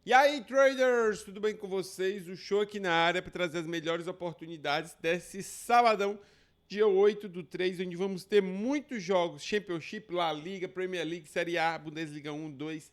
E aí, traders, tudo bem com vocês? O show aqui na área para trazer as melhores oportunidades desse sabadão, dia 8/3, onde vamos ter muitos jogos, Championship, La Liga, Premier League, Série A, Bundesliga 1, 2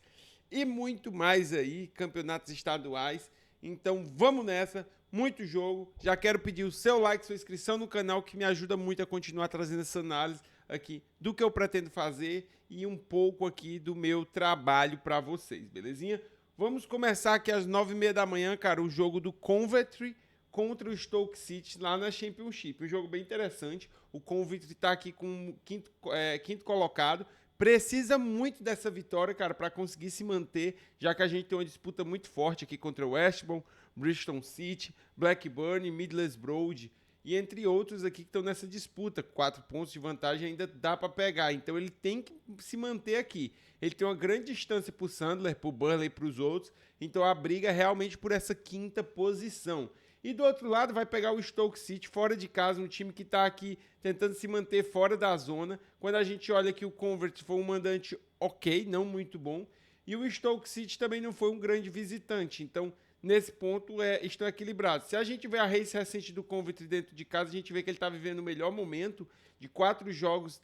e muito mais aí, campeonatos estaduais. Então vamos nessa, muito jogo. Já quero pedir o seu like, sua inscrição no canal, que me ajuda muito a continuar trazendo essa análise aqui do que eu pretendo fazer e um pouco aqui do meu trabalho para vocês, belezinha? Vamos começar aqui às 9h30 da manhã, cara, o jogo do Coventry contra o Stoke City lá na Championship. Um jogo bem interessante. O Coventry tá aqui com o quinto colocado. Precisa muito dessa vitória, cara, para conseguir se manter, já que a gente tem uma disputa muito forte aqui contra o West Brom, Bristol City, Blackburn, Middlesbrough e entre outros aqui que estão nessa disputa. 4 pontos de vantagem ainda dá para pegar, então ele tem que se manter aqui. Ele tem uma grande distância para o Sunderland, para o Burnley e para os outros, então a briga é realmente por essa quinta posição. E do outro lado vai pegar o Stoke City fora de casa, um time que está aqui tentando se manter fora da zona. Quando a gente olha que o Coventry foi um mandante ok, não muito bom, e o Stoke City também não foi um grande visitante. Então, nesse ponto, estão equilibrados. Se a gente vê a race recente do Coventry dentro de casa, a gente vê que ele está vivendo o melhor momento. De 4 jogos,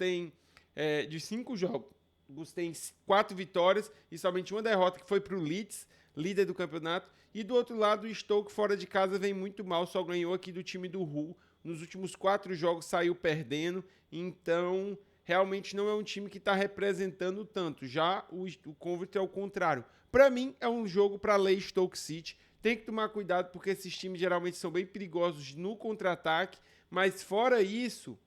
de 5 jogos, tem 4 vitórias e somente uma derrota, que foi para o Leeds, líder do campeonato. E do outro lado, o Stoke fora de casa vem muito mal, só ganhou aqui do time do Hull. Nos últimos 4 jogos saiu perdendo, então realmente não é um time que está representando tanto. Já o Coventry é o contrário. Para mim, é um jogo para ler Stoke City. Tem que tomar cuidado porque esses times geralmente são bem perigosos no contra-ataque, mas fora isso,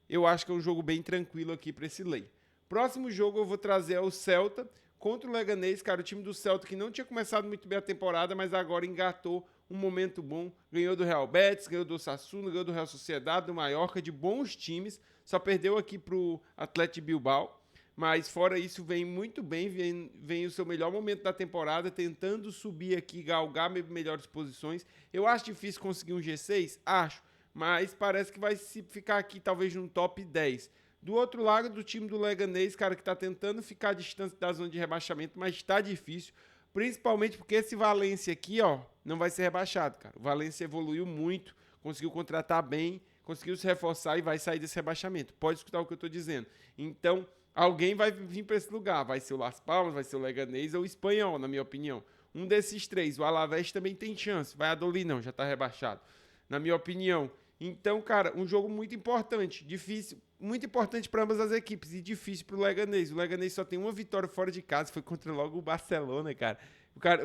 eu acho que é um jogo bem tranquilo aqui para esse lei. Próximo jogo eu vou trazer é o Celta contra o Leganés, cara, o time do Celta que não tinha começado muito bem a temporada, mas agora engatou um momento bom, ganhou do Real Betis, ganhou do Osasuna, ganhou do Real Sociedade, do Mallorca, de bons times, só perdeu aqui pro Athletic Bilbao, mas fora isso vem muito bem, vem o seu melhor momento da temporada, tentando subir aqui, galgar melhores posições. Eu acho difícil conseguir um G6, acho, mas parece que vai ficar aqui talvez num top 10. Do outro lado, do time do Leganés, cara, que tá tentando ficar distante da zona de rebaixamento, mas tá difícil, principalmente porque esse Valência aqui, ó, não vai ser rebaixado, cara. O Valência evoluiu muito, conseguiu contratar bem, conseguiu se reforçar e vai sair desse rebaixamento. Pode escutar o que eu tô dizendo. Então, alguém vai vir para esse lugar. Vai ser o Las Palmas, vai ser o Leganés ou o Espanhol, na minha opinião. Um desses três. O Alavés também tem chance. Vai Valladolid não, já tá rebaixado. Na minha opinião. Então, cara, um jogo muito importante, difícil, muito importante para ambas as equipes e difícil para o Leganés. O Leganés só tem uma vitória fora de casa, foi contra logo o Barcelona, cara.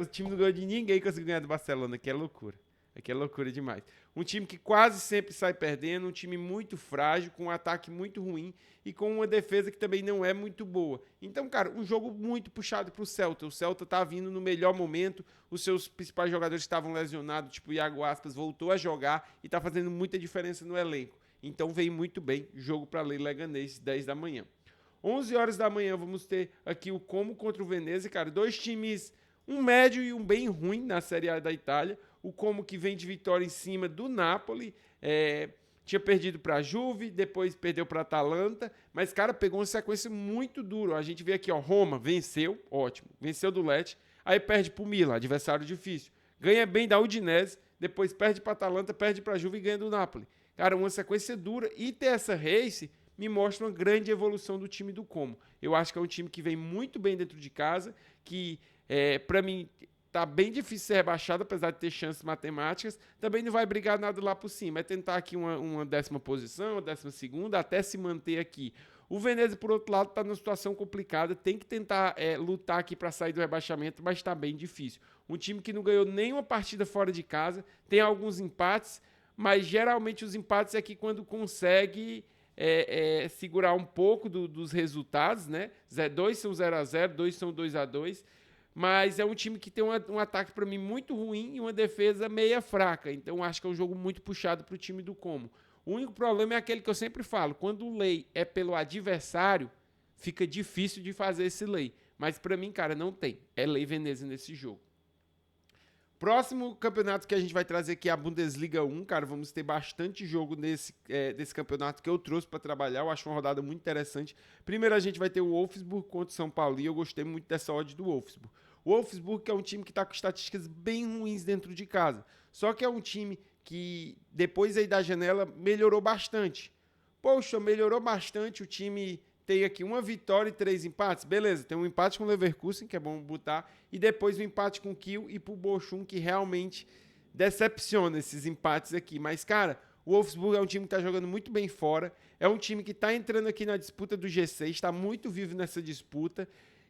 O time não ganhou de ninguém, conseguiu ganhar do Barcelona, que é loucura. Aqui é loucura demais. Um time que quase sempre sai perdendo, um time muito frágil, com um ataque muito ruim e com uma defesa que também não é muito boa. Então, cara, um jogo muito puxado pro Celta. O Celta tá vindo no melhor momento, os seus principais jogadores estavam lesionados, tipo o Iago Aspas voltou a jogar e tá fazendo muita diferença no elenco. Então veio muito bem, jogo para ler Leganés, 10 da manhã. 11 horas da manhã vamos ter aqui o Como contra o Venezia, cara, 2 times, um médio e um bem ruim na Série A da Itália. O Como que vem de vitória em cima do Napoli, tinha perdido para a Juve, depois perdeu para a Atalanta, mas, cara, pegou uma sequência muito dura. A gente vê aqui, ó, Roma venceu, ótimo, venceu do Lecce, aí perde para o Milan, adversário difícil. Ganha bem da Udinese, depois perde para a Atalanta, perde para a Juve e ganha do Napoli. Cara, uma sequência dura e ter essa race me mostra uma grande evolução do time do Como. Eu acho que é um time que vem muito bem dentro de casa, que, para mim, tá bem difícil ser rebaixado, apesar de ter chances matemáticas. Também não vai brigar nada lá por cima. É tentar aqui uma 10ª posição, uma 12ª, até se manter aqui. O Venezia, por outro lado, está numa situação complicada. Tem que tentar lutar aqui para sair do rebaixamento, mas está bem difícil. Um time que não ganhou nenhuma partida fora de casa, tem alguns empates, mas geralmente os empates é que quando consegue segurar um pouco dos resultados, né? 2 são 0-0, 2 são 2-2, mas é um time que tem um ataque para mim muito ruim e uma defesa meia fraca, então acho que é um jogo muito puxado para o time do Como. O único problema é aquele que eu sempre falo, quando o lei é pelo adversário, fica difícil de fazer esse lei, mas para mim, cara, não tem, é lei Venezia nesse jogo. Próximo campeonato que a gente vai trazer aqui é a Bundesliga 1, cara, vamos ter bastante jogo desse campeonato que eu trouxe para trabalhar, eu acho uma rodada muito interessante. Primeiro a gente vai ter o Wolfsburg contra o São Paulo, e eu gostei muito dessa odd do Wolfsburg. O Wolfsburg é um time que está com estatísticas bem ruins dentro de casa. Só que é um time que, depois aí da janela, melhorou bastante. Poxa, melhorou bastante. O time tem aqui uma vitória e 3 empates. Beleza, tem um empate com o Leverkusen, que é bom botar. E depois um empate com o Kiel e pro Bochum, que realmente decepciona esses empates aqui. Mas, cara, o Wolfsburg é um time que está jogando muito bem fora. É um time que está entrando aqui na disputa do G6. Está muito vivo nessa disputa.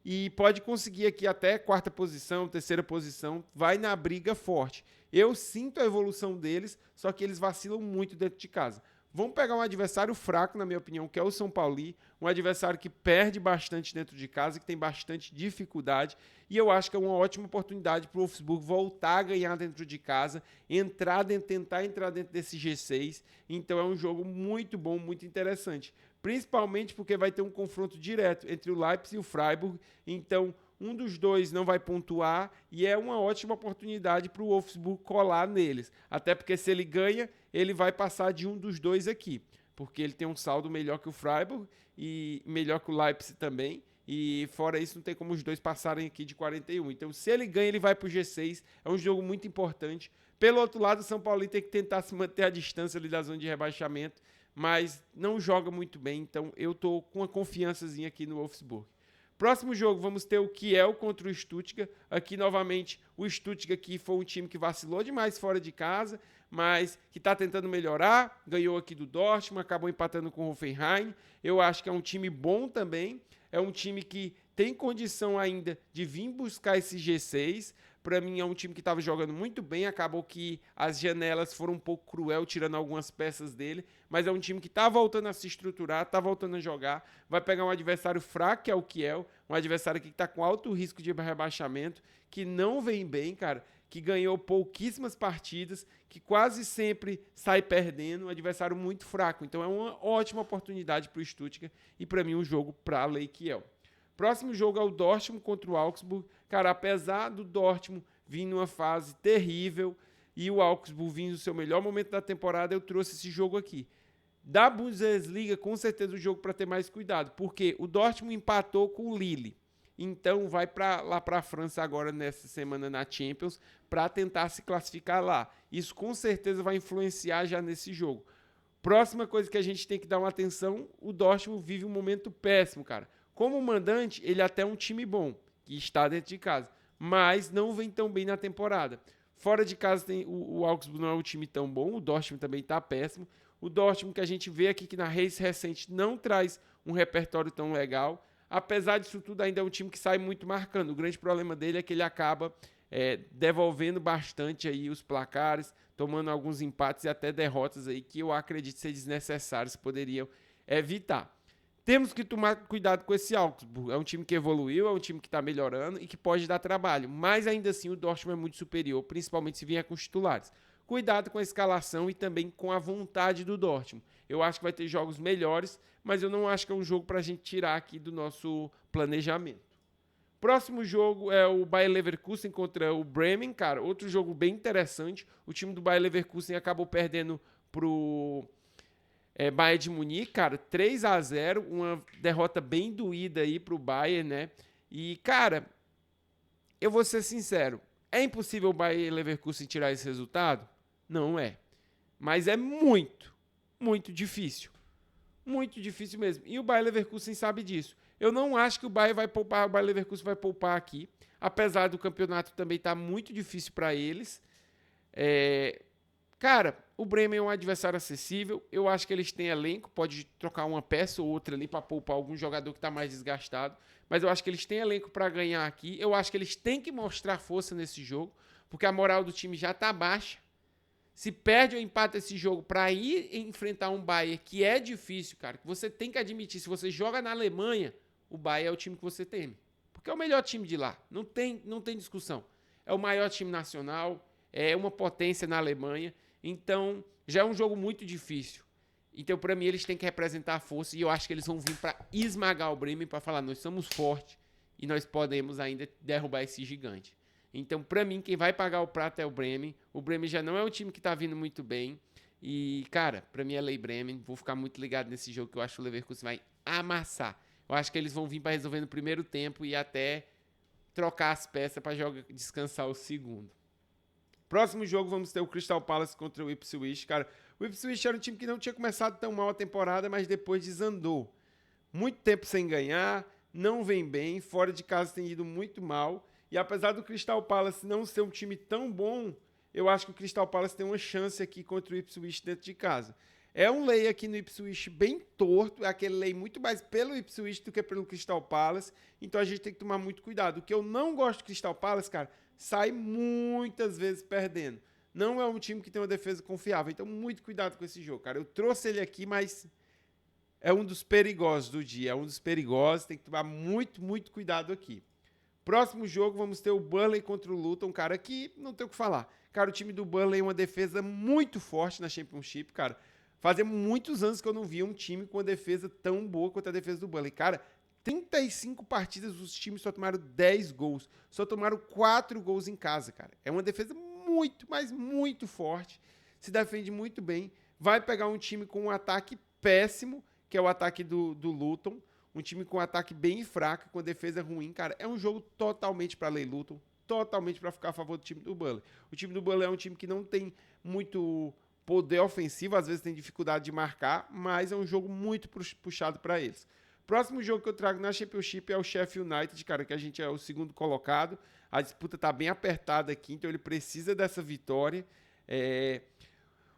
E pode conseguir aqui até quarta posição, terceira posição, vai na briga forte. Eu sinto a evolução deles, só que eles vacilam muito dentro de casa. Vamos pegar um adversário fraco, na minha opinião, que é o São Paulo, um adversário que perde bastante dentro de casa, que tem bastante dificuldade, e eu acho que é uma ótima oportunidade para o Wolfsburg voltar a ganhar dentro de casa, tentar entrar dentro desse G6, então é um jogo muito bom, muito interessante. Principalmente porque vai ter um confronto direto entre o Leipzig e o Freiburg, então um dos dois não vai pontuar e é uma ótima oportunidade para o Wolfsburg colar neles. Até porque se ele ganha, ele vai passar de um dos dois aqui, porque ele tem um saldo melhor que o Freiburg e melhor que o Leipzig também, e fora isso não tem como os dois passarem aqui de 41. Então se ele ganha, ele vai para o G6, é um jogo muito importante. Pelo outro lado, o São Paulo tem que tentar se manter à distância ali da zona de rebaixamento, mas não joga muito bem, então eu tô com uma confiançazinha aqui no Wolfsburg. Próximo jogo, vamos ter o Kiel contra o Stuttgart. Aqui, novamente, o Stuttgart aqui foi um time que vacilou demais fora de casa, mas que está tentando melhorar. Ganhou aqui do Dortmund, acabou empatando com o Hoffenheim. Eu acho que é um time bom também. É um time que tem condição ainda de vir buscar esse G6. Para mim, é um time que estava jogando muito bem. Acabou que as janelas foram um pouco cruel, tirando algumas peças dele. Mas é um time que está voltando a se estruturar, está voltando a jogar. Vai pegar um adversário fraco, que é o Kiel. Um adversário que está com alto risco de rebaixamento, que não vem bem, cara. Que ganhou pouquíssimas partidas, que quase sempre sai perdendo. Um adversário muito fraco. Então é uma ótima oportunidade para o Stuttgart. E para mim, um jogo para a Lei Kiel. Próximo jogo é o Dortmund contra o Augsburg. Cara, apesar do Dortmund vir numa fase terrível e o Augsburg vir no seu melhor momento da temporada, eu trouxe esse jogo aqui. Da Bundesliga, com certeza o jogo para ter mais cuidado, porque o Dortmund empatou com o Lille. Então vai lá para a França agora nessa semana na Champions para tentar se classificar lá. Isso com certeza vai influenciar já nesse jogo. Próxima coisa que a gente tem que dar uma atenção, o Dortmund vive um momento péssimo, cara. Como mandante, ele até é um time bom, que está dentro de casa, mas não vem tão bem na temporada. Fora de casa, o Augsburg não é um time tão bom, o Dortmund também está péssimo. O Dortmund que a gente vê aqui que na race recente não traz um repertório tão legal. Apesar disso tudo, ainda é um time que sai muito marcando. O grande problema dele é que ele acaba devolvendo bastante aí os placares, tomando alguns empates e até derrotas aí que eu acredito ser desnecessários, poderiam evitar. Temos que tomar cuidado com esse Augsburg. É um time que evoluiu, é um time que está melhorando e que pode dar trabalho. Mas ainda assim o Dortmund é muito superior, principalmente se vier com os titulares. Cuidado com a escalação e também com a vontade do Dortmund. Eu acho que vai ter jogos melhores, mas eu não acho que é um jogo para a gente tirar aqui do nosso planejamento. Próximo jogo é o Bayer Leverkusen contra o Bremen, cara. Outro jogo bem interessante. O time do Bayer Leverkusen acabou perdendo pro Bayern de Munique, cara, 3-0, uma derrota bem doída aí pro Bayern, né? E, cara, eu vou ser sincero, é impossível o Bayer Leverkusen tirar esse resultado? Não é. Mas é muito, muito difícil. Muito difícil mesmo. E o Bayer Leverkusen sabe disso. Eu não acho que o Bayer Leverkusen vai poupar aqui, apesar do campeonato também estar muito difícil para eles. Cara, o Bremen é um adversário acessível. Eu acho que eles têm elenco. Pode trocar uma peça ou outra ali para poupar algum jogador que está mais desgastado. Mas eu acho que eles têm elenco para ganhar aqui. Eu acho que eles têm que mostrar força nesse jogo, porque a moral do time já está baixa. Se perde ou empata esse jogo para ir enfrentar um Bayern, que é difícil, cara, que você tem que admitir. Se você joga na Alemanha, o Bayern é o time que você teme. Porque é o melhor time de lá. Não tem discussão. É o maior time nacional. É uma potência na Alemanha. Então, já é um jogo muito difícil. Então, para mim, eles têm que representar a força. E eu acho que eles vão vir para esmagar o Bremen, para falar, nós somos fortes e nós podemos ainda derrubar esse gigante. Então, para mim, quem vai pagar o prato é o Bremen. O Bremen já não é um time que está vindo muito bem. E, cara, para mim é Lei Bremen. Vou ficar muito ligado nesse jogo, que eu acho que o Leverkusen vai amassar. Eu acho que eles vão vir para resolver no primeiro tempo e até trocar as peças para descansar o segundo. Próximo jogo, vamos ter o Crystal Palace contra o Ipswich. Cara, o Ipswich era um time que não tinha começado tão mal a temporada, mas depois desandou. Muito tempo sem ganhar, não vem bem, fora de casa tem ido muito mal. E apesar do Crystal Palace não ser um time tão bom, eu acho que o Crystal Palace tem uma chance aqui contra o Ipswich dentro de casa. É um lay aqui no Ipswich bem torto, é aquele lay muito mais pelo Ipswich do que pelo Crystal Palace, então a gente tem que tomar muito cuidado. O que eu não gosto do Crystal Palace, cara, sai muitas vezes perdendo. Não é um time que tem uma defesa confiável, então muito cuidado com esse jogo, cara. Eu trouxe ele aqui, mas é um dos perigosos do dia, é um dos perigosos, tem que tomar muito cuidado aqui. Próximo jogo, vamos ter o Burnley contra o Luton, cara, que não tem o que falar. Cara, o time do Burnley é uma defesa muito forte na Championship, cara. Fazia muitos anos que eu não via um time com uma defesa tão boa quanto a defesa do Burnley. Cara, 35 partidas, os times só tomaram 10 gols. Só tomaram 4 gols em casa, cara. É uma defesa muito, mas muito forte. Se defende muito bem. Vai pegar um time com um ataque péssimo, que é o ataque do Luton. Um time com um ataque bem fraco, com defesa ruim, cara. É um jogo totalmente para lei Luton. Totalmente para ficar a favor do time do Burnley. O time do Burnley é um time que não tem muito poder ofensivo, às vezes tem dificuldade de marcar, mas é um jogo muito puxado para eles. Próximo jogo que eu trago na Championship é o Sheffield United, cara, que a gente é o segundo colocado. A disputa tá bem apertada aqui, então ele precisa dessa vitória.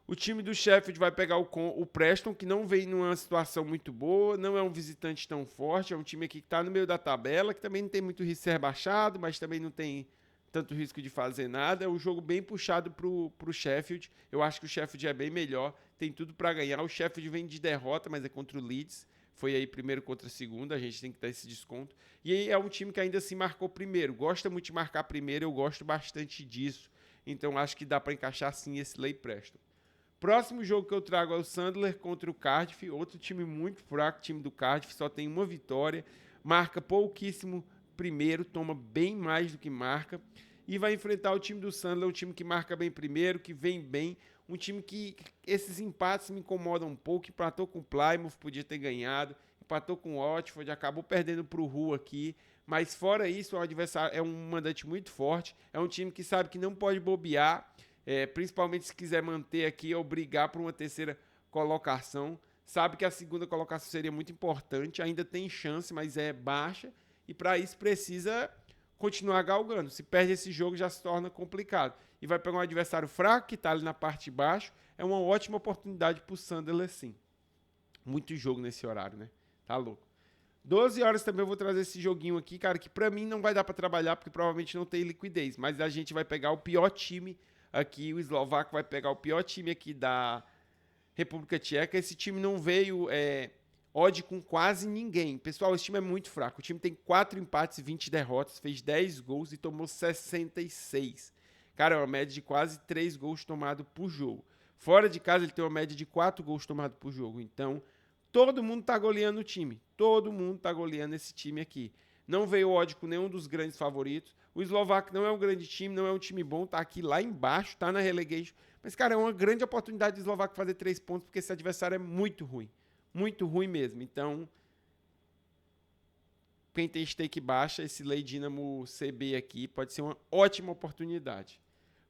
O time do Sheffield vai pegar o Preston, que não vem numa situação muito boa, não é um visitante tão forte, é um time aqui que está no meio da tabela, que também não tem muito risco de ser rebaixado, mas também não tem tanto risco de fazer nada. É um jogo bem puxado pro Sheffield. Eu acho que o Sheffield é bem melhor, tem tudo para ganhar. O Sheffield vem de derrota, mas é contra o Leeds. Foi aí primeiro contra segundo, a gente tem que dar esse desconto. E aí é um time que ainda assim marcou primeiro. Gosta muito de marcar primeiro, eu gosto bastante disso. Então acho que dá para encaixar sim esse Ley Preston. Próximo jogo que eu trago é o Sunderland contra o Cardiff. Outro time muito fraco, time do Cardiff, só tem uma vitória. Marca pouquíssimo primeiro, toma bem mais do que marca. E vai enfrentar o time do Sunderland, um time que marca bem primeiro, que vem bem. Um time que esses empates me incomodam um pouco. Empatou com o Plymouth, podia ter ganhado. Empatou com o Watford, acabou perdendo para o Hull aqui. Mas fora isso, o adversário é um mandante muito forte. É um time que sabe que não pode bobear. Principalmente se quiser manter aqui ou brigar por uma terceira colocação. Sabe que a segunda colocação seria muito importante. Ainda tem chance, mas é baixa. E para isso precisa continuar galgando. Se perde esse jogo, já se torna complicado. E vai pegar um adversário fraco, que está ali na parte de baixo. É uma ótima oportunidade para o Sunderland, sim. Muito jogo nesse horário, né? Tá louco. 12 horas também eu vou trazer esse joguinho aqui, cara, que para mim não vai dar para trabalhar, porque provavelmente não tem liquidez. Mas a gente vai pegar o pior time aqui, o eslovaco vai pegar o pior time aqui da República Tcheca. Esse time não veio odd com quase ninguém. Pessoal, esse time é muito fraco. O time tem 4 empates e 20 derrotas, fez 10 gols e tomou 66. Cara, é uma média de quase 3 gols tomados por jogo. Fora de casa, ele tem uma média de 4 gols tomados por jogo. Então, todo mundo tá goleando o time. Todo mundo tá goleando esse time aqui. Não veio odd com nenhum dos grandes favoritos. O eslovaco não é um grande time, não é um time bom, tá aqui lá embaixo, tá na relegation. Mas, cara, é uma grande oportunidade do eslovaco fazer 3 pontos, porque esse adversário é muito ruim. Muito ruim mesmo. Então, quem tem stake baixa, esse Lei Dynamo CB aqui pode ser uma ótima oportunidade.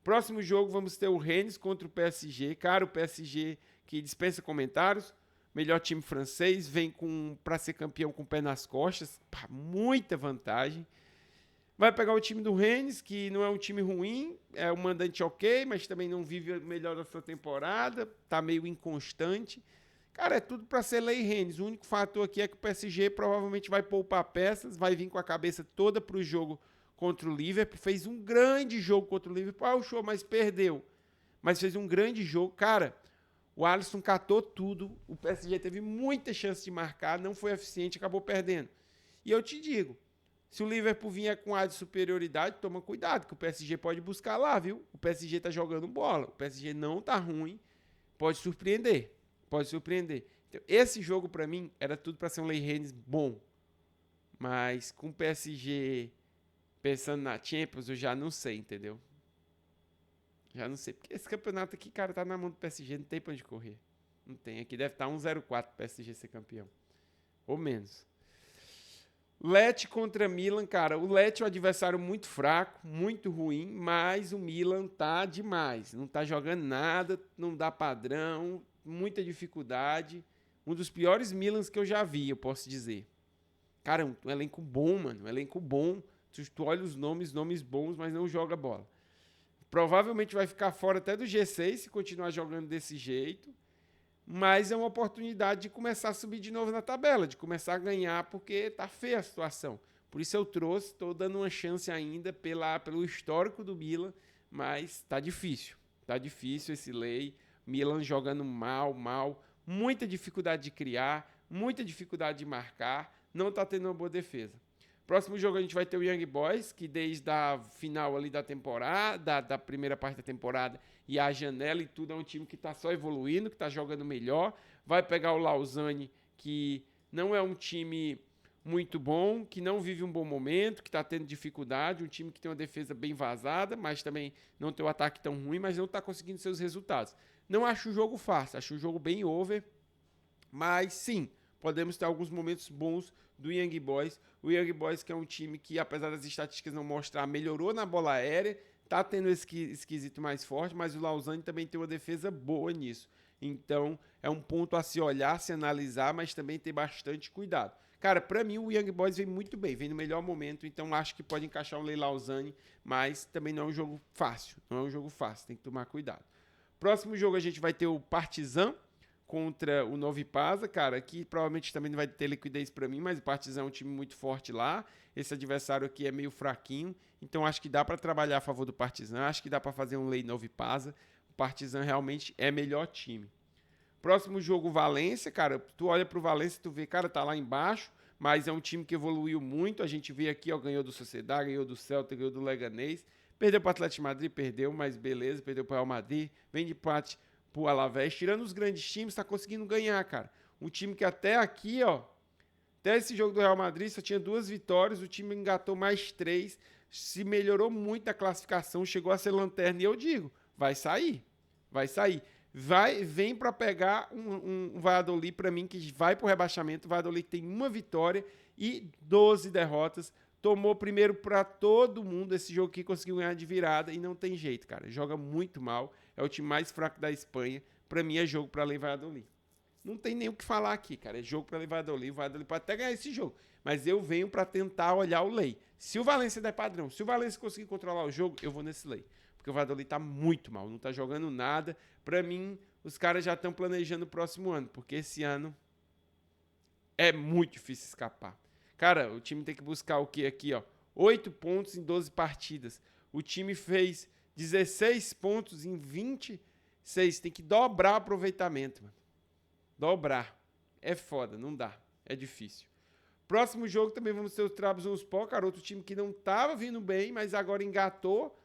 Próximo jogo, vamos ter o Rennes contra o PSG. Cara, o PSG que dispensa comentários. Melhor time francês, vem para ser campeão com o pé nas costas. Pá, muita vantagem. Vai pegar o time do Rennes, que não é um time ruim. É um mandante ok, mas também não vive o melhor da sua temporada. Tá meio inconstante. Cara, é tudo para ser Lei Rennes. O único fator aqui é que o PSG provavelmente vai poupar peças. Vai vir com a cabeça toda para o jogo contra o Liverpool, fez um grande jogo contra o Liverpool, o show, mas perdeu. Mas fez um grande jogo. Cara, o Alisson catou tudo, o PSG teve muita chance de marcar, não foi eficiente, acabou perdendo. E eu te digo, se o Liverpool vier com ar de superioridade, toma cuidado, que o PSG pode buscar lá, viu? O PSG tá jogando bola, o PSG não tá ruim, pode surpreender, pode surpreender. Então, esse jogo pra mim era tudo pra ser um Lei Rennes bom, mas com o PSG pensando na Champions, eu já não sei, entendeu? Já não sei. Porque esse campeonato aqui, cara, tá na mão do PSG, não tem pra onde correr. Não tem. Aqui deve estar 1-0-4 pro PSG ser campeão. Ou menos. Lecce contra Milan, cara. O Lecce é um adversário muito fraco, muito ruim, mas o Milan tá demais. Não tá jogando nada, não dá padrão, muita dificuldade. Um dos piores Milans que eu já vi, eu posso dizer. Cara, um elenco bom, mano. Um elenco bom. Tu olha os nomes, nomes bons, mas não joga bola. Provavelmente vai ficar fora até do G6 se continuar jogando desse jeito. Mas é uma oportunidade de começar a subir de novo na tabela, de começar a ganhar, porque tá feia a situação. Por isso eu trouxe, estou dando uma chance ainda pelo histórico do Milan, mas tá difícil. Tá difícil esse lei. Milan jogando mal, mal. Muita dificuldade de criar, muita dificuldade de marcar. Não tá tendo uma boa defesa. Próximo jogo a gente vai ter o Young Boys, que desde a final ali da temporada, da primeira parte da temporada e a janela e tudo, é um time que está só evoluindo, que está jogando melhor. Vai pegar o Lausanne, que não é um time muito bom, que não vive um bom momento, que está tendo dificuldade, um time que tem uma defesa bem vazada, mas também não tem um ataque tão ruim, mas não está conseguindo seus resultados. Não acho o jogo fácil, acho o jogo bem over, mas sim, podemos ter alguns momentos bons do Young Boys. O Young Boys, que é um time que, apesar das estatísticas não mostrar, melhorou na bola aérea, tá tendo esse esquisito mais forte, mas o Lausanne também tem uma defesa boa nisso. Então, é um ponto a se olhar, se analisar, mas também ter bastante cuidado. Cara, pra mim o Young Boys vem muito bem, vem no melhor momento, então acho que pode encaixar um Lei Lausanne, mas também não é um jogo fácil, não é um jogo fácil, tem que tomar cuidado. Próximo jogo a gente vai ter o Partizan contra o Novi Pasa, cara, que provavelmente também não vai ter liquidez para mim, mas o Partizan é um time muito forte lá. Esse adversário aqui é meio fraquinho, então acho que dá para trabalhar a favor do Partizan, acho que dá para fazer um lei Novi Pasa. O Partizan realmente é melhor time. Próximo jogo, Valência, cara, tu olha pro Valência, tu vê, cara, tá lá embaixo, mas é um time que evoluiu muito. A gente vê aqui, ó, ganhou do Sociedade, ganhou do Celta, ganhou do Leganés. Perdeu para o Atlético de Madrid, perdeu, mas beleza, perdeu para o Real Madrid, vem de empate pro Alavés, tirando os grandes times, tá conseguindo ganhar, cara. Um time que até aqui, ó, até esse jogo do Real Madrid só tinha 2 vitórias, o time engatou mais 3, se melhorou muito na classificação, chegou a ser lanterna, e eu digo, vai sair, vai sair. Vem para pegar um Valladolid, para mim, que vai pro rebaixamento. O Valladolid tem 1 vitória e 12 derrotas. Tomou primeiro para todo mundo esse jogo aqui, conseguiu ganhar de virada e não tem jeito, cara. Joga muito mal, é o time mais fraco da Espanha. Para mim é jogo para levar Valladolid. Não tem nem o que falar aqui, cara. É jogo para levar Valladolid. O Valladolid pode até ganhar esse jogo, mas eu venho para tentar olhar o lei. Se o Valência der padrão, se o Valência conseguir controlar o jogo, eu vou nesse lei. Porque o Valladolid tá muito mal, não tá jogando nada. Pra mim, os caras já estão planejando o próximo ano, porque esse ano é muito difícil escapar. Cara, o time tem que buscar o quê aqui, ó? 8 pontos em 12 partidas. O time fez 16 pontos em 26. Tem que dobrar o aproveitamento, mano. Dobrar. É foda, não dá. É difícil. Próximo jogo também vamos ter o Trabzonspor, cara, outro time que não tava vindo bem, mas agora engatou.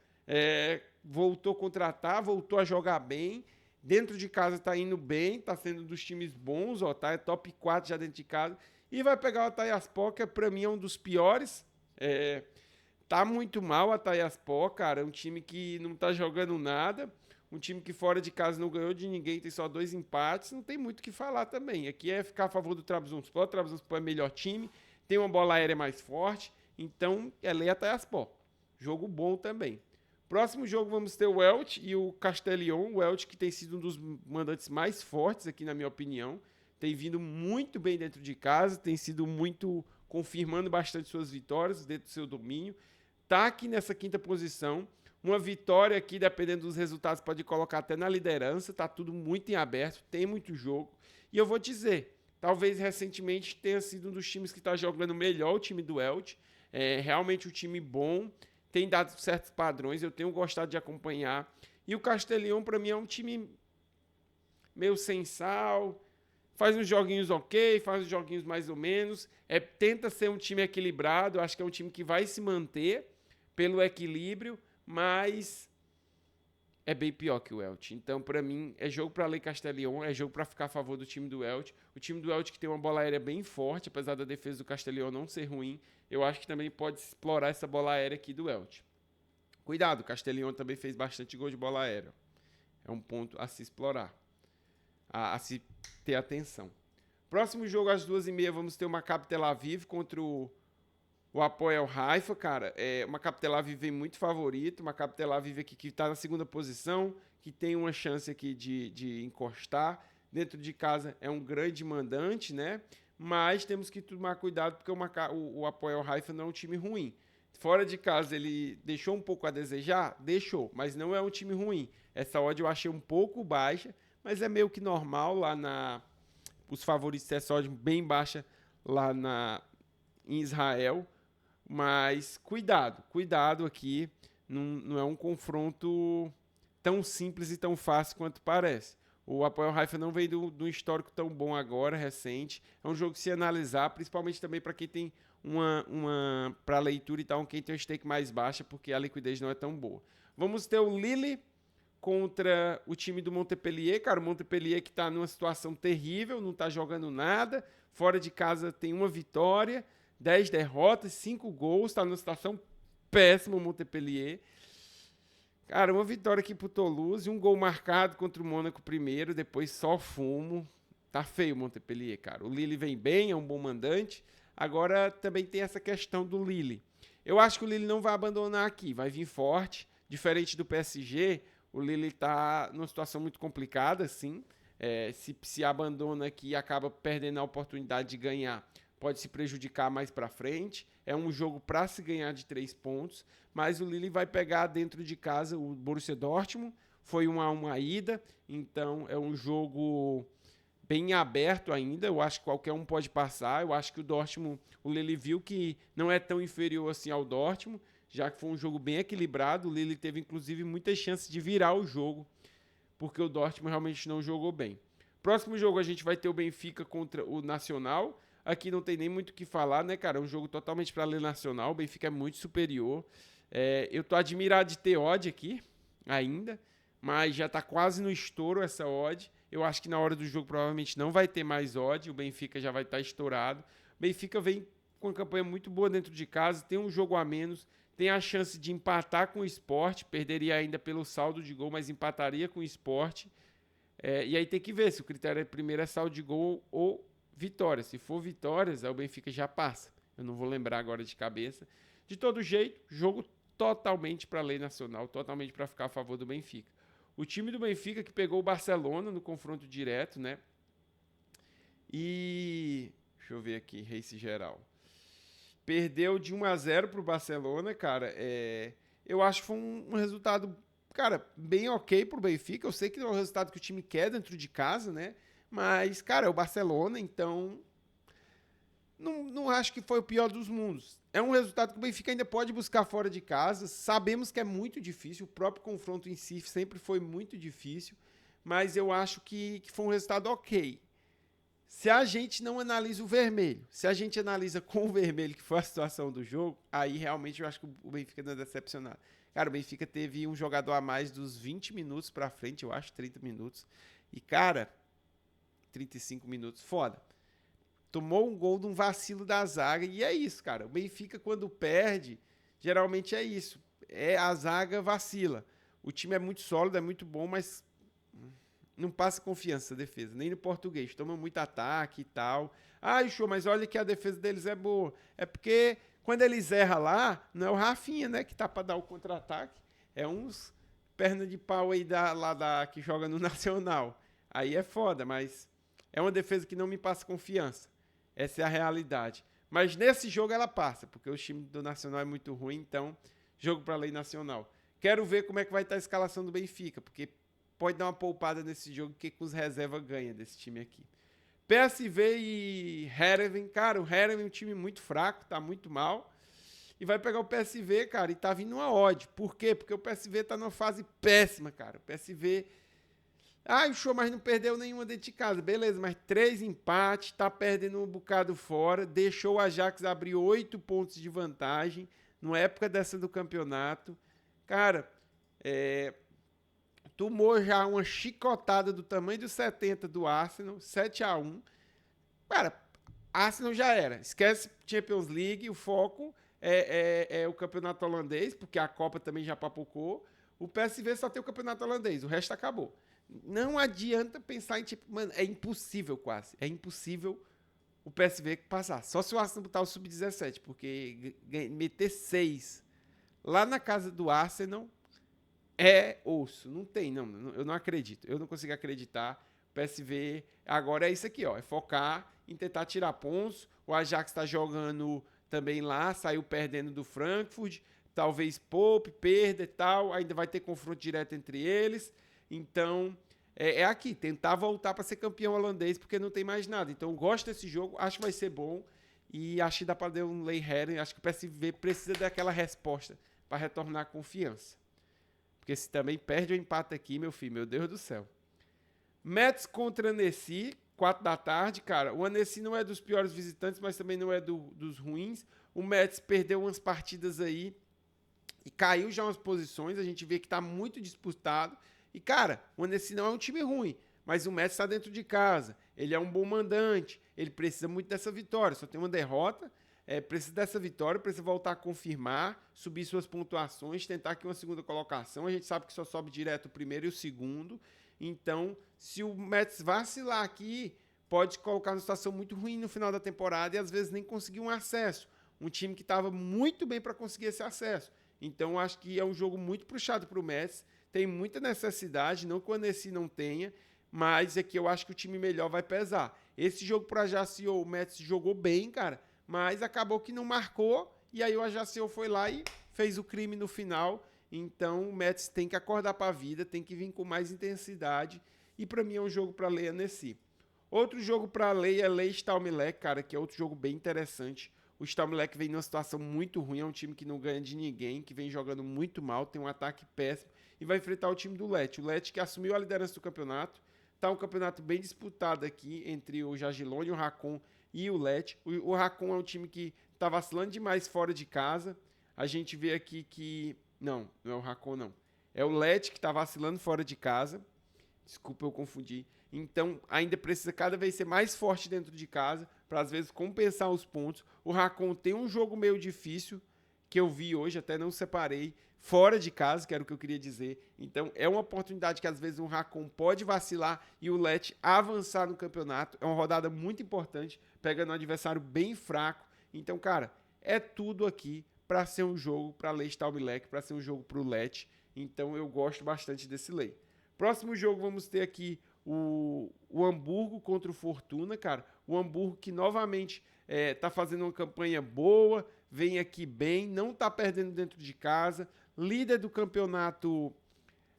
Voltou a contratar, voltou a jogar bem. Dentro de casa tá indo bem, tá sendo dos times bons, ó, tá? É top 4 já dentro de casa. E vai pegar o Atayaspor, que pra mim é um dos piores. Tá muito mal o Atayaspor, cara. É um time que não tá jogando nada. Um time que fora de casa não ganhou de ninguém, tem só 2 empates. Não tem muito o que falar também. Aqui é ficar a favor do Trabzonspor. O Trabzonspor é melhor time, tem uma bola aérea mais forte. Então, é lei Atayaspor. Jogo bom também. Próximo jogo vamos ter o Elche e o Castellón. O Elche que tem sido um dos mandantes mais fortes aqui, na minha opinião. Tem vindo muito bem dentro de casa, tem sido muito, confirmando bastante suas vitórias dentro do seu domínio. Tá aqui nessa 5ª posição. Uma vitória aqui, dependendo dos resultados, pode colocar até na liderança. Tá tudo muito em aberto, tem muito jogo. E eu vou dizer, talvez recentemente tenha sido um dos times que está jogando melhor, o time do Elche. É realmente um time bom, tem dado certos padrões, eu tenho gostado de acompanhar. E o Castellón, para mim, é um time meio sem sal, faz uns joguinhos ok, faz uns joguinhos mais ou menos, tenta ser um time equilibrado, acho que é um time que vai se manter pelo equilíbrio, mas é bem pior que o Elche. Então, para mim, é jogo para ler Castellón, é jogo para ficar a favor do time do Elche. O time do Elche que tem uma bola aérea bem forte, apesar da defesa do Castellón não ser ruim, eu acho que também pode explorar essa bola aérea aqui do Elche. Cuidado, o Castellón também fez bastante gol de bola aérea. É um ponto a se explorar, a se ter atenção. Próximo jogo às 2h30 vamos ter o Maccabi Tel Aviv contra o O Apoel Haifa, cara, é uma Maccabi Tel Aviv muito favorito, uma Maccabi Tel Aviv aqui que está na segunda posição, que tem uma chance aqui de encostar. Dentro de casa é um grande mandante, né? Mas temos que tomar cuidado porque o Apoel Haifa não é um time ruim. Fora de casa ele deixou um pouco a desejar? Deixou, mas não é um time ruim. Essa odd eu achei um pouco baixa, mas é meio que normal lá os favoritos essa odd bem baixa lá em Israel. Mas cuidado aqui, não é um confronto tão simples e tão fácil quanto parece. O Apoel Haifa não veio de um histórico tão bom agora, recente. É um jogo que se analisar, principalmente também para quem tem para leitura e tal, quem tem uma stake mais baixa, porque a liquidez não é tão boa. Vamos ter o Lille contra o time do Montpellier. Cara, o Montpellier que está numa situação terrível, não está jogando nada. Fora de casa tem uma vitória, 10 derrotas, 5 gols, está numa situação péssima o Montpellier. Cara, uma vitória aqui pro Toulouse, um gol marcado contra o Mônaco primeiro, depois só fumo. Tá feio o Montpellier, cara. O Lille vem bem, é um bom mandante. Agora também tem essa questão do Lille. Eu acho que o Lille não vai abandonar aqui, vai vir forte. Diferente do PSG, o Lille tá numa situação muito complicada, sim. Se abandona aqui e acaba perdendo a oportunidade de ganhar, pode se prejudicar mais para frente. É um jogo para se ganhar de 3 pontos, mas o Lille vai pegar dentro de casa o Borussia Dortmund. Foi uma ida, então é um jogo bem aberto ainda. Eu acho que qualquer um pode passar. Eu acho que o Lille viu que não é tão inferior assim ao Dortmund, já que foi um jogo bem equilibrado. O Lille teve inclusive muitas chances de virar o jogo, porque o Dortmund realmente não jogou bem. Próximo jogo a gente vai ter o Benfica contra o Nacional. Aqui não tem nem muito o que falar, né, cara? É um jogo totalmente para ler Nacional. O Benfica é muito superior. Eu tô admirado de ter odd aqui ainda, mas já tá quase no estouro essa odd. Eu acho que na hora do jogo provavelmente não vai ter mais odd. O Benfica já vai estar estourado. O Benfica vem com uma campanha muito boa dentro de casa, tem um jogo a menos, tem a chance de empatar com o Sport, perderia ainda pelo saldo de gol, mas empataria com o Sport. E aí tem que ver se o critério primeiro é saldo de gol ou vitória. Se for vitórias, aí o Benfica já passa. Eu não vou lembrar agora de cabeça. De todo jeito, jogo totalmente para a lei nacional, totalmente para ficar a favor do Benfica. O time do Benfica que pegou o Barcelona no confronto direto, né? E deixa eu ver aqui, race geral. Perdeu de 1-0 para o Barcelona, cara. Eu acho que foi um resultado, cara, bem ok para o Benfica. Eu sei que não é o resultado que o time quer dentro de casa, né? Mas, cara, é o Barcelona, então não acho que foi o pior dos mundos. É um resultado que o Benfica ainda pode buscar fora de casa. Sabemos que é muito difícil, o próprio confronto em si sempre foi muito difícil, mas eu acho que foi um resultado ok. Se a gente não analisa o vermelho, se a gente analisa com o vermelho, que foi a situação do jogo, aí realmente eu acho que o Benfica não é decepcionado. Cara, o Benfica teve um jogador a mais dos 20 minutos pra frente, eu acho, 30 minutos. E, cara, 35 minutos, foda. Tomou um gol de um vacilo da zaga e é isso, cara. O Benfica, quando perde, geralmente é isso. A zaga vacila. O time é muito sólido, é muito bom, mas não passa confiança a defesa, nem no português. Toma muito ataque e tal. Show, mas olha que a defesa deles é boa. É porque quando eles erram lá, não é o Rafinha, né, que tá pra dar o contra-ataque. É uns perna de pau aí que joga no Nacional. Aí é foda, mas é uma defesa que não me passa confiança. Essa é a realidade. Mas nesse jogo ela passa, porque o time do Nacional é muito ruim, então jogo para a lei nacional. Quero ver como é que vai estar a escalação do Benfica, porque pode dar uma poupada nesse jogo que com os reservas ganha desse time aqui. PSV e Heerenveen, cara, o Heerenveen é um time muito fraco, tá muito mal. E vai pegar o PSV, cara, e tá vindo uma odd. Por quê? Porque o PSV tá numa fase péssima, cara. O PSV... o show, mas não perdeu nenhuma dentro de casa. Beleza, mas 3 empates, tá perdendo um bocado fora. Deixou o Ajax abrir 8 pontos de vantagem numa época dessa do campeonato. Cara, tomou já uma chicotada do tamanho do 70 do Arsenal, 7-1. Cara, Arsenal já era. Esquece Champions League, o foco é o campeonato holandês, porque a Copa também já papocou. O PSV só tem o campeonato holandês, o resto acabou. Não adianta pensar em mano, é impossível quase. É impossível o PSV passar. Só se o Arsenal botar o sub-17, porque meter 6 lá na casa do Arsenal é osso. Não tem, não. Eu não acredito. Eu não consigo acreditar. O PSV agora é isso aqui, ó. É focar em tentar tirar pontos. O Ajax está jogando também lá, saiu perdendo do Frankfurt. Talvez poupe, perda e tal. Ainda vai ter confronto direto entre eles. Então, é aqui. Tentar voltar para ser campeão holandês, porque não tem mais nada. Então, eu gosto desse jogo. Acho que vai ser bom. E acho que dá para dar um lay Herren. Acho que o PSV precisa daquela resposta para retornar a confiança. Porque se também perde o empate aqui, meu filho, meu Deus do céu. Metz contra Annecy, 4 da tarde, cara. O Annecy não é dos piores visitantes, mas também não é dos ruins. O Metz perdeu umas partidas aí e caiu já umas posições. A gente vê que tá muito disputado. E, cara, o Annecy não é um time ruim, mas o Metz está dentro de casa. Ele é um bom mandante. Ele precisa muito dessa vitória. Só tem uma derrota. Precisa dessa vitória, precisa voltar a confirmar, subir suas pontuações, tentar aqui uma segunda colocação. A gente sabe que só sobe direto o primeiro e o segundo. Então, se o Metz vacilar aqui, pode colocar numa situação muito ruim no final da temporada e às vezes nem conseguir um acesso. Um time que estava muito bem para conseguir esse acesso. Então, acho que é um jogo muito puxado para o Metz. Tem muita necessidade, não que o Annecy não tenha, mas é que eu acho que o time melhor vai pesar. Esse jogo para Ajaccio, o Metz jogou bem, cara, mas acabou que não marcou, e aí o Ajaccio foi lá e fez o crime no final. Então o Metz tem que acordar para a vida, tem que vir com mais intensidade, e para mim é um jogo para ler Annecy. Outro jogo para ler é Lei Stalmelec, cara, que é outro jogo bem interessante. O Stalmelec vem numa situação muito ruim, é um time que não ganha de ninguém, que vem jogando muito mal, tem um ataque péssimo, e vai enfrentar o time do Leti. O Leti que assumiu a liderança do campeonato, tá um campeonato bem disputado aqui entre o Jagellonne, o Racon e o Leti. O Racon é um time que tá vacilando demais fora de casa. A gente vê aqui que... Não é o Racon, não. É o Leti que tá vacilando fora de casa. Desculpa, eu confundi. Então, ainda precisa cada vez ser mais forte dentro de casa, para às vezes compensar os pontos. O Racon tem um jogo meio difícil, que eu vi hoje, até não separei, fora de casa, que era o que eu queria dizer. Então, é uma oportunidade que às vezes o Racon pode vacilar e o Leti avançar no campeonato. É uma rodada muito importante, pegando um adversário bem fraco. Então, cara, é tudo aqui para ser um jogo para Lei Stalmelec, para ser um jogo para o Leti. Então, eu gosto bastante desse Lei. Próximo jogo, vamos ter aqui o Hamburgo contra o Fortuna, cara. O Hamburgo que novamente tá fazendo uma campanha boa, vem aqui bem, não tá perdendo dentro de casa, líder do campeonato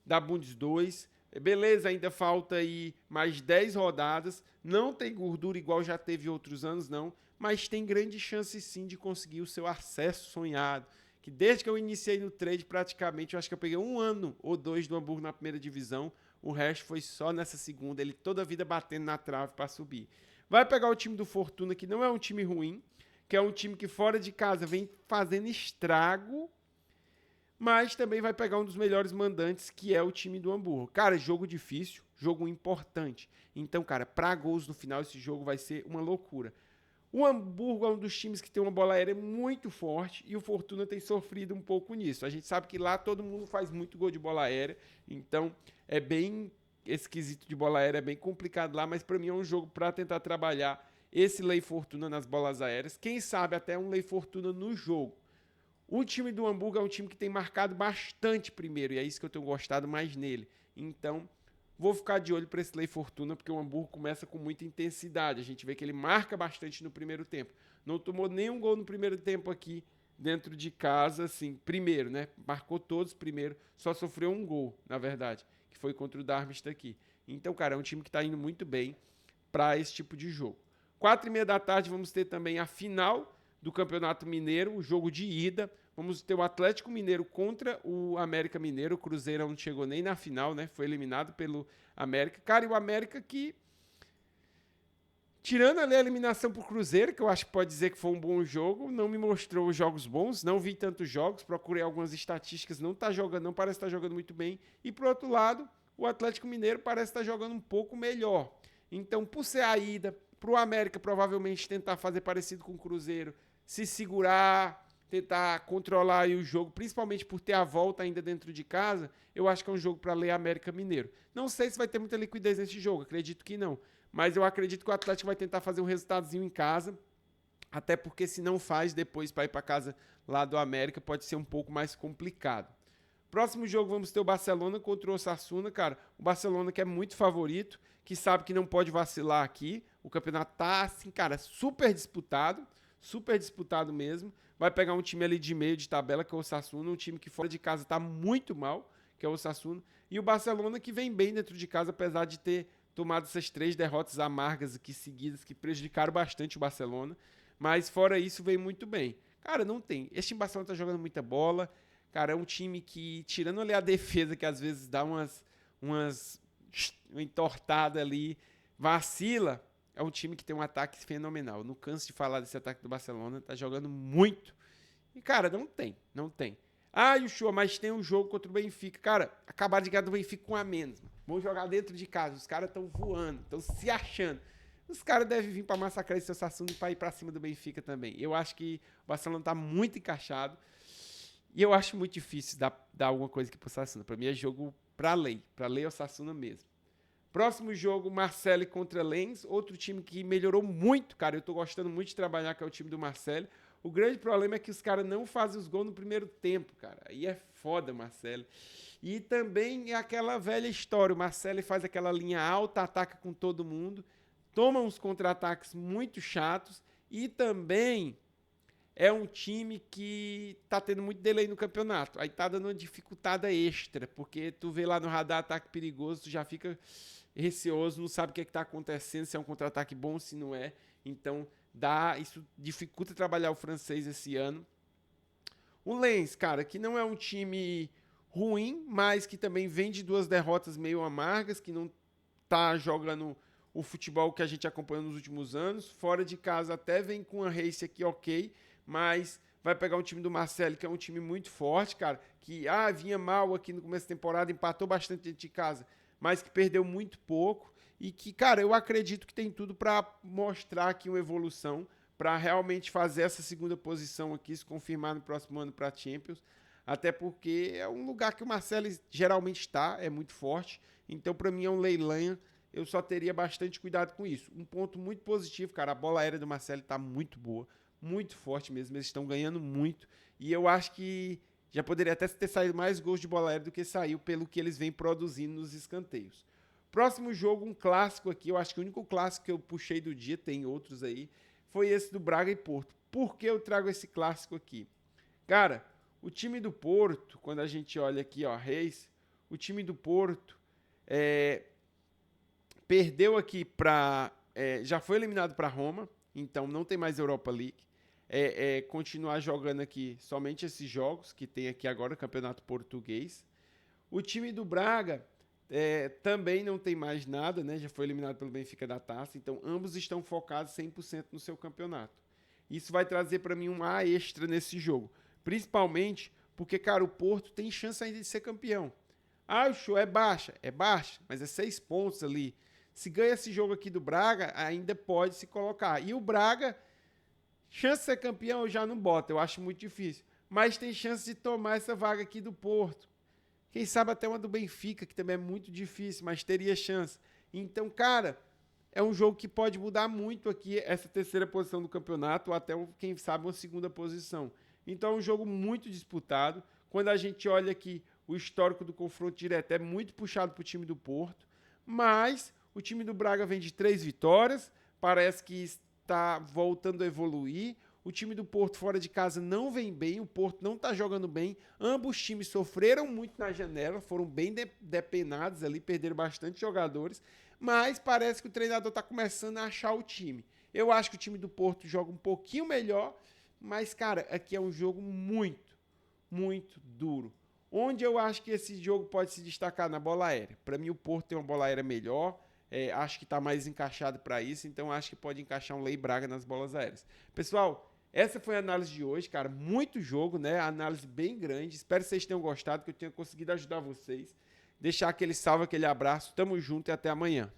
da Bundes 2. Beleza, ainda falta aí mais 10 rodadas, não tem gordura igual já teve outros anos não, mas tem grande chance sim de conseguir o seu acesso sonhado. Que desde que eu iniciei no trade, praticamente, eu acho que eu peguei 1 ano ou 2 do Hamburgo na primeira divisão. O resto foi só nessa segunda, ele toda a vida batendo na trave para subir. Vai pegar o time do Fortuna, que não é um time ruim, que é um time que fora de casa vem fazendo estrago, mas também vai pegar um dos melhores mandantes, que é o time do Hamburgo. Cara, jogo difícil, jogo importante. Então, cara, para gols no final, esse jogo vai ser uma loucura. O Hamburgo é um dos times que tem uma bola aérea muito forte e o Fortuna tem sofrido um pouco nisso. A gente sabe que lá todo mundo faz muito gol de bola aérea, então é bem esquisito de bola aérea, é bem complicado lá, mas para mim é um jogo para tentar trabalhar esse Lei Fortuna nas bolas aéreas. Quem sabe até um Lei Fortuna no jogo. O time do Hamburgo é um time que tem marcado bastante primeiro e é isso que eu tenho gostado mais nele. Então, vou ficar de olho para esse Lei Fortuna, porque o Hamburgo começa com muita intensidade. A gente vê que ele marca bastante no primeiro tempo. Não tomou nenhum gol no primeiro tempo aqui dentro de casa, assim, primeiro, né? Marcou todos primeiro, só sofreu um gol, na verdade, que foi contra o Darmstadt aqui. Então, cara, é um time que está indo muito bem para esse tipo de jogo. 4h30 da tarde vamos ter também a final do Campeonato Mineiro, o jogo de ida. Vamos ter o Atlético Mineiro contra o América Mineiro. O Cruzeiro não chegou nem na final, né? Foi eliminado pelo América. Cara, e o América que, tirando ali a eliminação pro Cruzeiro, que eu acho que pode dizer que foi um bom jogo, não me mostrou jogos bons, não vi tantos jogos, procurei algumas estatísticas, não tá jogando, não parece estar jogando muito bem. E pro outro lado, o Atlético Mineiro parece estar jogando um pouco melhor. Então, por ser a ida, pro América provavelmente tentar fazer parecido com o Cruzeiro, se segurar, tentar controlar aí o jogo, principalmente por ter a volta ainda dentro de casa, eu acho que é um jogo para ler América Mineiro. Não sei se vai ter muita liquidez nesse jogo, acredito que não. mas eu acredito que o Atlético vai tentar fazer um resultadozinho em casa, até porque se não faz depois para ir para casa lá do América, pode ser um pouco mais complicado. Próximo jogo vamos ter o Barcelona contra o Osasuna, cara. O Barcelona que é muito favorito, que sabe que não pode vacilar aqui. O campeonato tá assim, cara, super disputado mesmo. Vai pegar um time ali de meio de tabela, que é o Osasuna, um time que fora de casa tá muito mal, que é o Osasuna. E o Barcelona que vem bem dentro de casa, apesar de ter tomado essas 3 derrotas amargas aqui seguidas, que prejudicaram bastante o Barcelona. Mas fora isso, vem muito bem. Cara, não tem. Este time Barcelona tá jogando muita bola. Cara, é um time que, tirando ali a defesa, que às vezes dá uma entortada ali, vacila, é um time que tem um ataque fenomenal. Eu não canso de falar desse ataque do Barcelona, tá jogando muito. E, cara, não tem. Ah, Yeshua, mas tem um jogo contra o Benfica. Cara, acabaram de ganhar do Benfica com a menos. Vão jogar dentro de casa. Os caras estão voando, estão se achando. Os caras devem vir para massacrar esse Osasuna e para ir para cima do Benfica também. Eu acho que o Barcelona está muito encaixado. E eu acho muito difícil dar alguma coisa aqui pro Osasuna. Para mim é jogo para lei Osasuna mesmo. Próximo jogo, Marseille contra Lens. Outro time que melhorou muito, cara. Eu tô gostando muito de trabalhar, que é o time do Marseille. O grande problema é que os caras não fazem os gols no primeiro tempo, cara. Aí é foda, Marseille. E também é aquela velha história. O Marseille faz aquela linha alta, ataca com todo mundo, toma uns contra-ataques muito chatos e também é um time que tá tendo muito delay no campeonato. Aí tá dando uma dificultada extra, porque tu vê lá no radar ataque perigoso, tu já fica receoso, não sabe o que é que tá acontecendo, se é um contra-ataque bom, se não é. Então, isso dificulta trabalhar o francês esse ano. O Lens, cara, que não é um time ruim, mas que também vem de 2 derrotas meio amargas, que não tá jogando o futebol que a gente acompanhou nos últimos anos. Fora de casa até vem com a race aqui ok, mas vai pegar um time do Marseille, que é um time muito forte, cara, que vinha mal aqui no começo da temporada, empatou bastante dentro de casa, mas que perdeu muito pouco e que, cara, eu acredito que tem tudo para mostrar aqui uma evolução, para realmente fazer essa segunda posição aqui, se confirmar no próximo ano para a Champions, até porque é um lugar que o Marseille geralmente está, é muito forte, então para mim é um leilão. Eu só teria bastante cuidado com isso. Um ponto muito positivo, cara, a bola aérea do Marseille está muito boa, muito forte mesmo, eles estão ganhando muito, e eu acho que já poderia até ter saído mais gols de bola aérea do que saiu, pelo que eles vêm produzindo nos escanteios. Próximo jogo, um clássico aqui, eu acho que o único clássico que eu puxei do dia, tem outros aí, foi esse do Braga e Porto. Por que eu trago esse clássico aqui? Cara, o time do Porto, quando a gente olha aqui, ó, Reis, o time do Porto perdeu aqui já foi eliminado para Roma, então não tem mais Europa League. Continuar jogando aqui somente esses jogos que tem aqui agora, o Campeonato Português. O time do Braga também não tem mais nada, né? Já foi eliminado pelo Benfica da Taça, então ambos estão focados 100% no seu campeonato. Isso vai trazer para mim um A extra nesse jogo, principalmente porque, cara, o Porto tem chance ainda de ser campeão. O show é baixa, mas é 6 pontos ali. Se ganha esse jogo aqui do Braga, ainda pode se colocar. E o Braga, chance de ser campeão eu já não boto, eu acho muito difícil. Mas tem chance de tomar essa vaga aqui do Porto. Quem sabe até uma do Benfica, que também é muito difícil, mas teria chance. Então, cara, é um jogo que pode mudar muito aqui essa terceira posição do campeonato, ou até, quem sabe, uma segunda posição. Então, é um jogo muito disputado. Quando a gente olha aqui, o histórico do confronto direto é muito puxado para o time do Porto, mas o time do Braga vem de 3 vitórias, parece que está voltando a evoluir. O time do Porto fora de casa não vem bem, o Porto não está jogando bem. Ambos times sofreram muito na janela, foram bem depenados ali, perderam bastante jogadores, mas parece que o treinador está começando a achar o time. Eu acho que o time do Porto joga um pouquinho melhor, mas, cara, aqui é um jogo muito, muito duro. Onde eu acho que esse jogo pode se destacar na bola aérea. Para mim, o Porto tem uma bola aérea melhor, acho que está mais encaixado para isso, então acho que pode encaixar um Lei Braga nas bolas aéreas. Pessoal, essa foi a análise de hoje, cara, muito jogo, né? Análise bem grande, espero que vocês tenham gostado, que eu tenha conseguido ajudar vocês. Deixar aquele salve, aquele abraço, tamo junto e até amanhã.